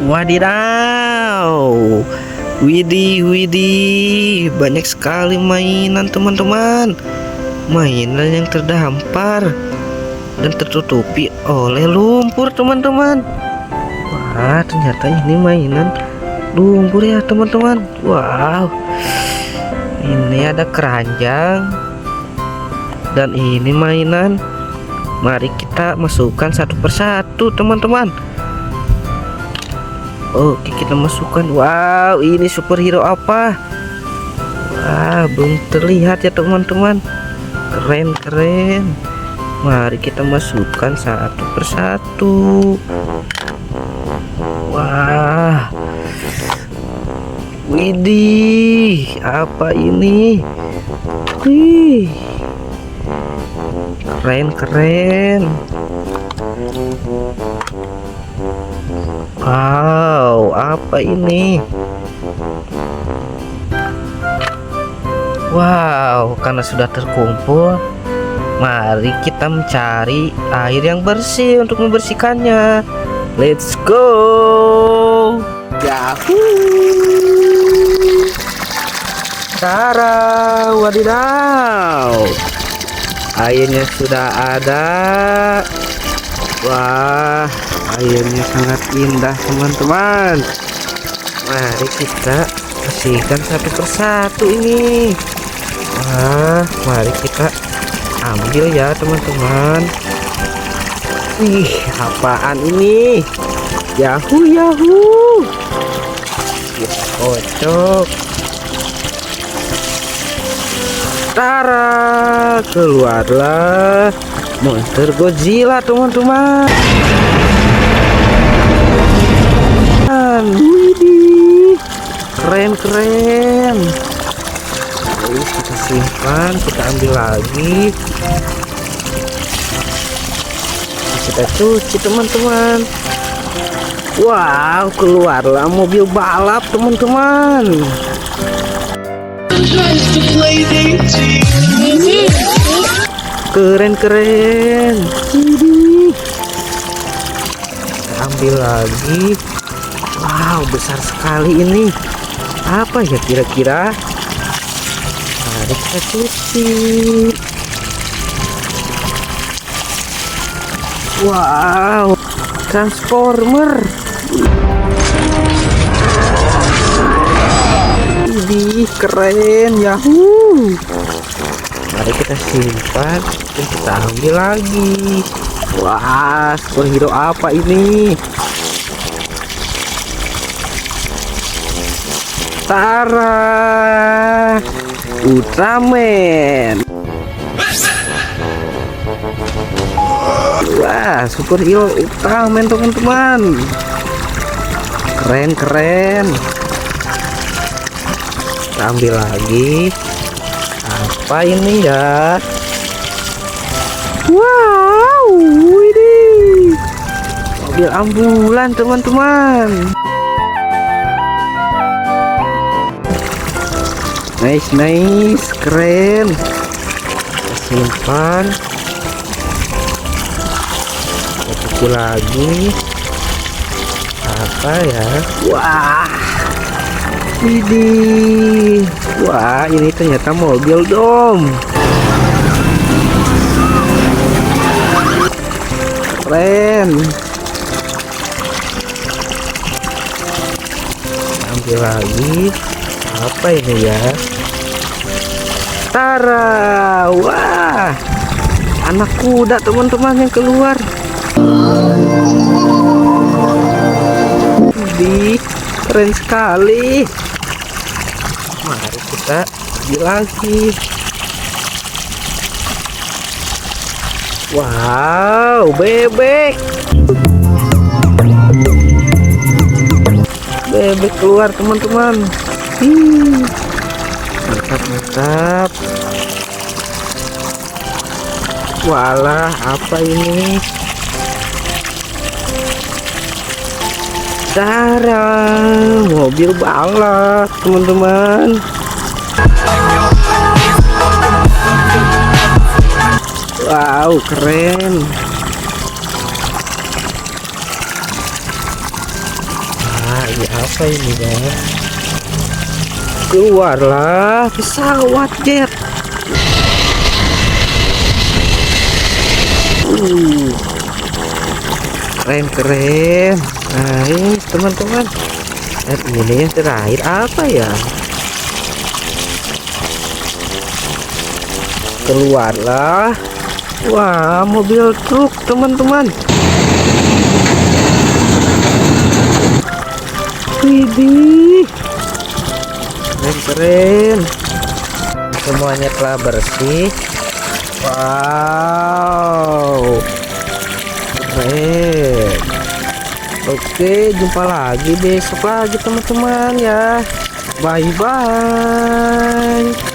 Wadidaw, widih widih, banyak sekali mainan teman-teman. Mainan yang terdampar dan tertutupi oleh lumpur teman-teman. Wah, ternyata ini mainan lumpur ya teman-teman. Wow, ini ada keranjang dan ini mainan. Mari kita masukkan satu persatu teman-teman. Oke, kita masukkan. Wow, ini superhero apa? Wah, belum terlihat ya teman-teman. Keren-keren. Mari kita masukkan satu persatu. Wah, widih, apa ini? Wih, keren-keren. Wow, apa ini? Wow, karena sudah terkumpul, mari kita mencari air yang bersih untuk membersihkannya. Let's go. Yahoo! Tara, wadidaw. Airnya sudah ada. Wah, airnya sangat indah teman-teman. Mari kita bersihkan satu persatu ini. Wah, mari kita ambil ya teman-teman. Ih, apaan ini? Yahoo yahoo. Kita kocok. Tara, keluarlah monster Godzilla teman-teman. Widih, keren-keren. Oke, kita simpan, kita ambil lagi. Kita cuci teman-teman. Wow, keluarlah mobil balap teman-teman. Keren-keren. Kita ambil lagi. Wow, besar sekali ini. Apa ya kira-kira? Mari kita cuci. Wow, transformer. Ini keren, yahoo. Mari kita simpan dan kita ambil lagi. Wah, superhero apa ini? Tara, Ultraman. Wah, superhero Ultraman teman-teman. Keren-keren. Kita ambil lagi. Apa ini ya? Wow, ini mobil ambulan teman-teman. Nice, keren. Kita simpan. Kita cuci lagi. Apa ya? Wah, ini. Wah, ini ternyata mobil dom. Keren. Ambil lagi. Apa ini ya? Tara, wah, anak kuda teman-teman yang keluar. Di keren sekali. Mari kita ambil lagi. Wow, bebek. Bebek keluar teman-teman. Mantap. Walah, apa ini? Tara, mobil balap teman-teman. Wow, keren. Ini apa ini ya? Keluarlah pesawat jet. Keren keren. Nice teman-teman. Dan ini yang terakhir apa ya? Keluarlah. Wah, mobil truk teman-teman. Widih, keren. Semuanya telah bersih. Wow, keren. Oke, jumpa lagi besok lagi teman-teman ya. Bye bye.